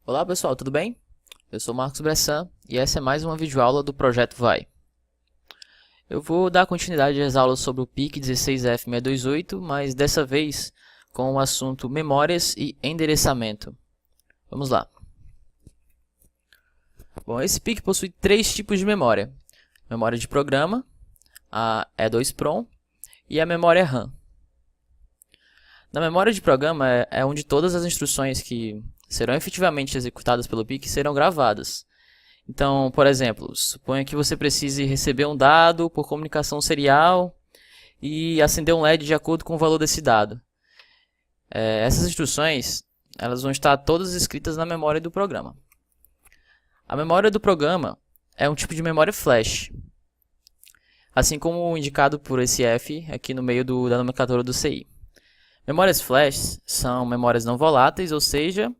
Olá pessoal, tudo bem? Eu sou Marcos Bressan e essa é mais uma videoaula do Projeto Vai. Eu vou dar continuidade às aulas sobre o PIC 16F628, mas dessa vez com o assunto memórias e endereçamento. Vamos lá. Bom, esse PIC possui três tipos de memória. Memória de programa, a E2PROM e a memória RAM. Na memória de programa é onde todas as instruções que serão efetivamente executadas pelo PIC serão gravadas. Então, por exemplo, suponha que você precise receber um dado por comunicação serial e acender um LED de acordo com o valor desse dado. Essas instruções elas vão estar todas escritas na memória do programa. A memória do programa é um tipo de memória flash, assim como indicado por esse F aqui no meio da nomenclatura do CI. Memórias flash são memórias não voláteis, ou seja,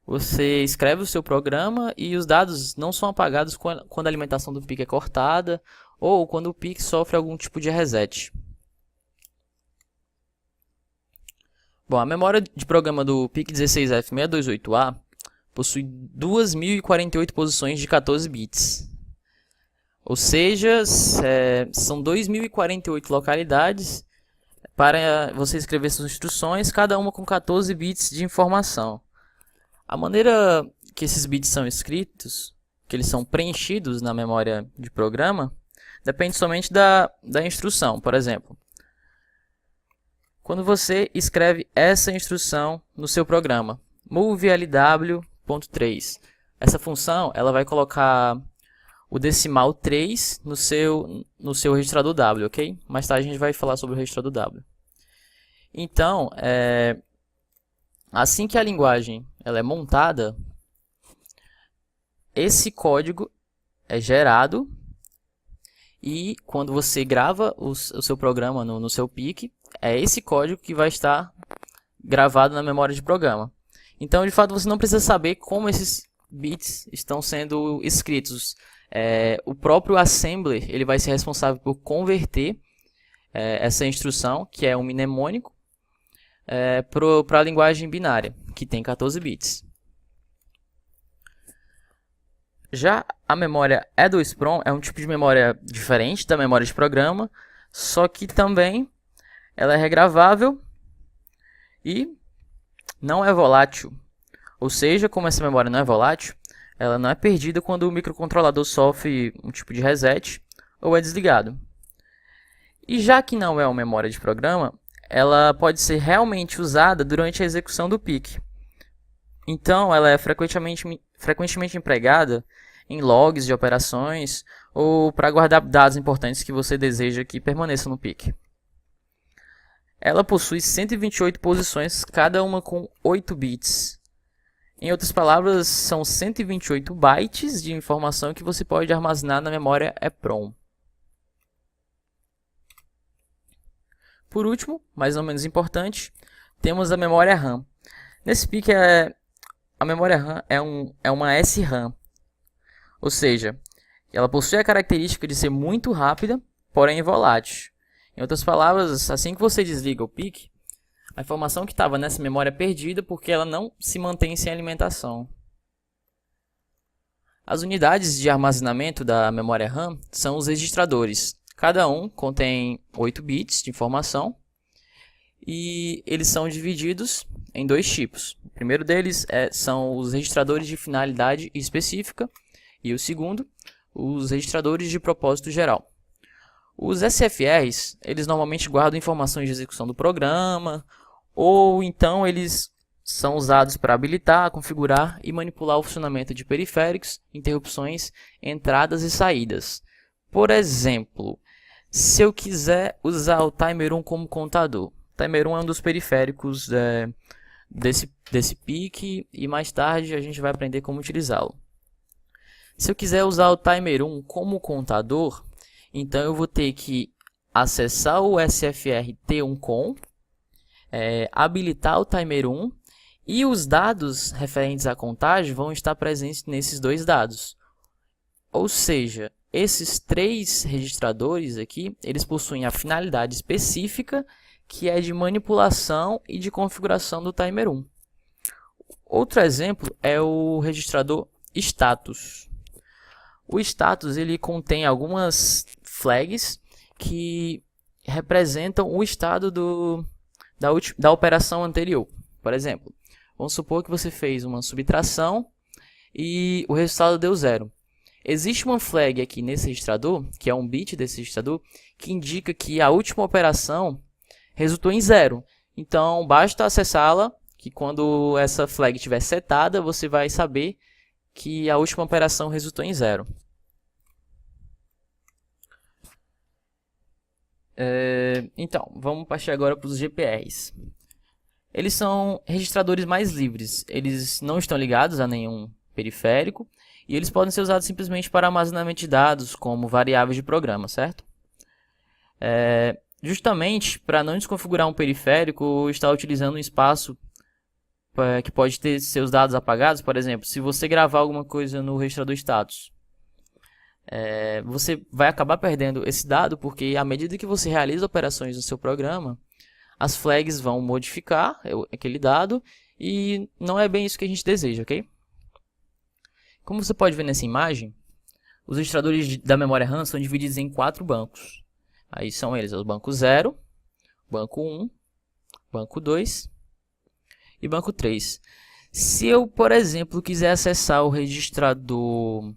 você escreve o seu programa e os dados não são apagados quando a alimentação do PIC é cortada ou quando o PIC sofre algum tipo de reset. Bom, a memória de programa do PIC 16F628A possui 2.048 posições de 14 bits. Ou seja, são 2.048 localidades para você escrever suas instruções, cada uma com 14 bits de informação. A maneira que esses bits são escritos, que eles são preenchidos na memória de programa, depende somente da instrução. Por exemplo, quando você escreve essa instrução no seu programa, moveLW.3, essa função ela vai colocar o decimal 3 no seu registrador W, ok? Mais tarde a gente vai falar sobre o registrador W. Então, assim que a linguagem ela é montada, esse código é gerado e quando você grava o seu programa no seu PIC, é esse código que vai estar gravado na memória de programa. Então, de fato, você não precisa saber como esses bits estão sendo escritos. O próprio assembler ele vai ser responsável por converter essa instrução, que é um mnemônico, para a linguagem binária, que tem 14 bits. Já a memória E2PROM é um tipo de memória diferente da memória de programa, só que também ela é regravável e não é volátil. Ou seja, como essa memória não é volátil, ela não é perdida quando o microcontrolador sofre um tipo de reset ou é desligado. E já que não é uma memória de programa, ela pode ser realmente usada durante a execução do PIC. Então, ela é frequentemente empregada em logs de operações ou para guardar dados importantes que você deseja que permaneçam no PIC. Ela possui 128 posições, cada uma com 8 bits. Em outras palavras, são 128 bytes de informação que você pode armazenar na memória EPROM. Por último, mais ou menos importante, temos a memória RAM. Nesse PIC, a memória RAM é uma SRAM, ou seja, ela possui a característica de ser muito rápida, porém volátil. Em outras palavras, assim que você desliga o PIC, a informação que estava nessa memória é perdida porque ela não se mantém sem alimentação. As unidades de armazenamento da memória RAM são os registradores. Cada um contém 8 bits de informação e eles são divididos em dois tipos. O primeiro deles são os registradores de finalidade específica e o segundo, os registradores de propósito geral. Os SFRs, eles normalmente guardam informações de execução do programa, ou então eles são usados para habilitar, configurar e manipular o funcionamento de periféricos, interrupções, entradas e saídas. Por exemplo, se eu quiser usar o Timer 1 como contador, o Timer 1 é um dos periféricos desse PIC e mais tarde a gente vai aprender como utilizá-lo. Se eu quiser usar o Timer 1 como contador, então eu vou ter que acessar o SFR T1COM, habilitar o Timer 1 e os dados referentes à contagem vão estar presentes nesses dois dados. Ou seja, esses três registradores aqui, eles possuem a finalidade específica que é de manipulação e de configuração do Timer 1. Outro exemplo é o registrador status. O status ele contém algumas flags que representam o estado da operação anterior. Por exemplo, vamos supor que você fez uma subtração e o resultado deu 0. Existe uma flag aqui nesse registrador, que é um bit desse registrador, que indica que a última operação resultou em 0. Então, basta acessá-la, que quando essa flag estiver setada, você vai saber que a última operação resultou em 0. Então, vamos partir agora para os GPRs. Eles são registradores mais livres, eles não estão ligados a nenhum periférico e eles podem ser usados simplesmente para armazenamento de dados, como variáveis de programa, certo? Justamente para não desconfigurar um periférico, está utilizando um espaço que pode ter seus dados apagados. Por exemplo, se você gravar alguma coisa no registrador status, você vai acabar perdendo esse dado, porque à medida que você realiza operações no seu programa, as flags vão modificar aquele dado e não é bem isso que a gente deseja, ok? Como você pode ver nessa imagem, os registradores da memória RAM são divididos em 4 bancos. Aí são eles, o banco 0, banco 1, banco 2 e banco 3. Se eu, por exemplo, quiser acessar o registrador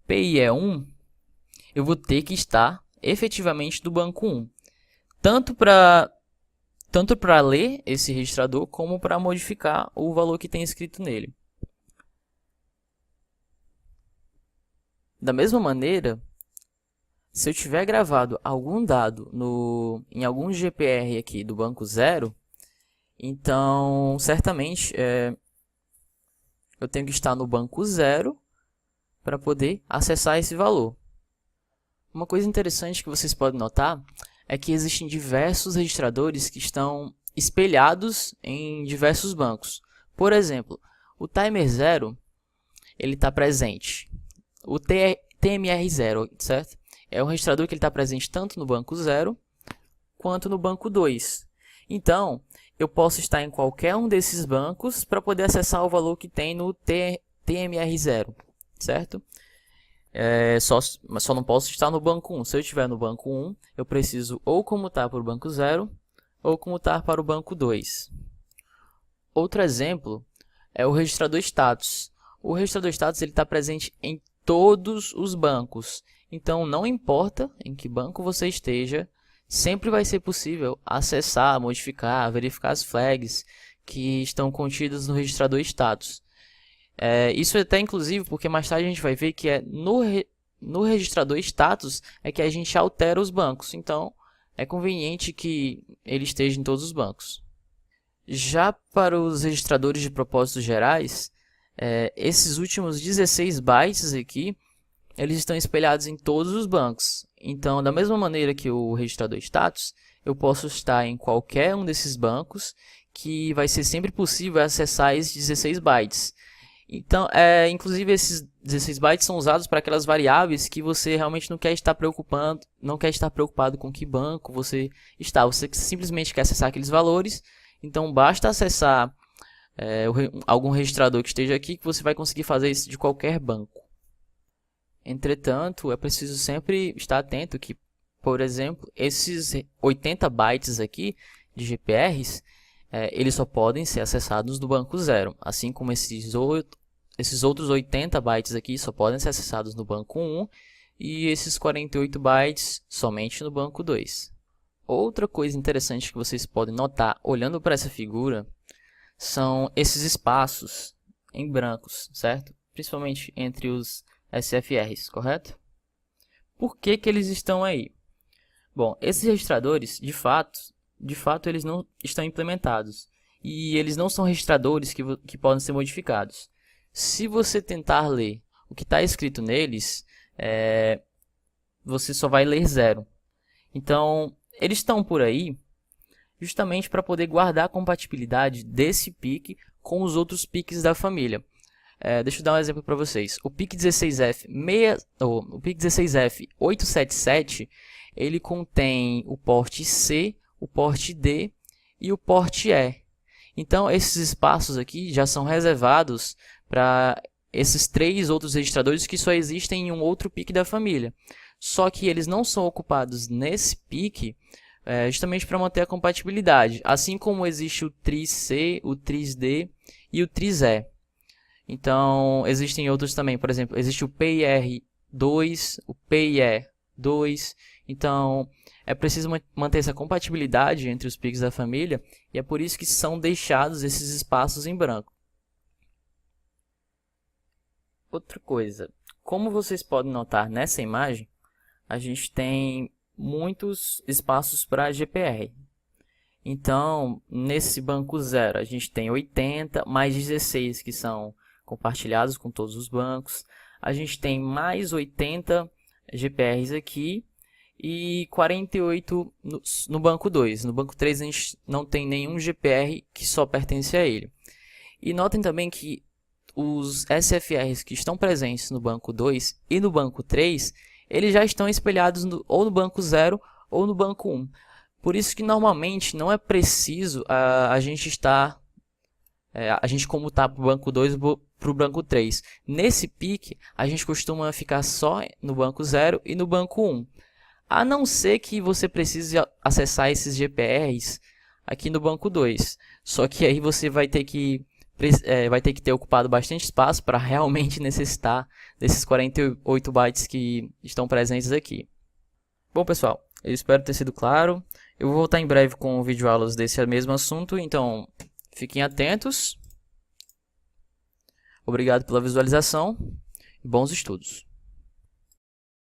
PIE1, eu vou ter que estar efetivamente do banco 1. Tanto para ler esse registrador, como para modificar o valor que tem escrito nele. Da mesma maneira, se eu tiver gravado algum dado em algum GPR aqui do banco 0, então certamente eu tenho que estar no banco 0 para poder acessar esse valor. Uma coisa interessante que vocês podem notar é que existem diversos registradores que estão espelhados em diversos bancos. Por exemplo, o timer 0 ele está presente. O TMR0, certo? É um registrador que ele está presente tanto no banco 0 quanto no banco 2. Então, eu posso estar em qualquer um desses bancos para poder acessar o valor que tem no TMR0, certo? Só não posso estar no banco 1. Se eu estiver no banco 1, eu preciso ou comutar para o banco 0 ou comutar para o banco 2. Outro exemplo é o registrador status. O registrador status está presente em todos os bancos. Então, não importa em que banco você esteja, sempre vai ser possível acessar, modificar, verificar as flags que estão contidas no registrador status. Isso até inclusive porque mais tarde a gente vai ver que no registrador status é que a gente altera os bancos. Então, é conveniente que ele esteja em todos os bancos. Já para os registradores de propósitos gerais, esses últimos 16 bytes aqui, eles estão espelhados em todos os bancos. Então, da mesma maneira que o registrador status, eu posso estar em qualquer um desses bancos, que vai ser sempre possível acessar esses 16 bytes. Então, inclusive esses 16 bytes são usados para aquelas variáveis que você realmente não quer estar preocupado com que banco você está. Você simplesmente quer acessar aqueles valores, então basta acessar algum registrador que esteja aqui que você vai conseguir fazer isso de qualquer banco. Entretanto, é preciso sempre estar atento que, por exemplo, esses 80 bytes aqui de GPRs, eles só podem ser acessados do banco 0, assim como esses outros 80 bytes aqui só podem ser acessados no banco 1 e esses 48 bytes somente no banco 2. Outra coisa interessante que vocês podem notar olhando para essa figura são esses espaços em brancos, certo? Principalmente entre os SFRs, correto? Por que eles estão aí? Bom, esses registradores, de fato eles não estão implementados e eles não são registradores que podem ser modificados. Se você tentar ler o que está escrito neles, você só vai ler 0. Então, eles estão por aí justamente para poder guardar a compatibilidade desse PIC com os outros PICs da família. Deixa eu dar um exemplo para vocês. O PIC 16F877 ele contém o porte C, o porte D e o porte E. Então, esses espaços aqui já são reservados para esses 3 outros registradores que só existem em um outro PIC da família. Só que eles não são ocupados nesse PIC justamente para manter a compatibilidade, assim como existe o TRIZ-C, o TRIZ-D e o TRIZ-E. Então, existem outros também, por exemplo, existe o PIR2, o PIE2. Então, é preciso manter essa compatibilidade entre os PICs da família e é por isso que são deixados esses espaços em branco. Outra coisa, como vocês podem notar nessa imagem, a gente tem muitos espaços para GPR. Então, nesse banco 0, a gente tem 80 mais 16 que são compartilhados com todos os bancos. A gente tem mais 80 GPRs aqui e 48 no banco 2. No banco 3 a gente não tem nenhum GPR que só pertence a ele. E notem também que os SFRs que estão presentes no banco 2 e no banco 3, eles já estão espelhados ou no banco 0 ou no banco 1. Por isso que normalmente não é preciso a gente comutar para o banco 2 para o banco 3. Nesse PIC, a gente costuma ficar só no banco 0 e no banco 1. A não ser que você precise acessar esses GPRs aqui no banco 2. Só que aí você vai ter que ter ocupado bastante espaço para realmente necessitar desses 48 bytes que estão presentes aqui. Bom, pessoal, eu espero ter sido claro. Eu vou voltar em breve com videoaulas desse mesmo assunto, então fiquem atentos. Obrigado pela visualização e bons estudos.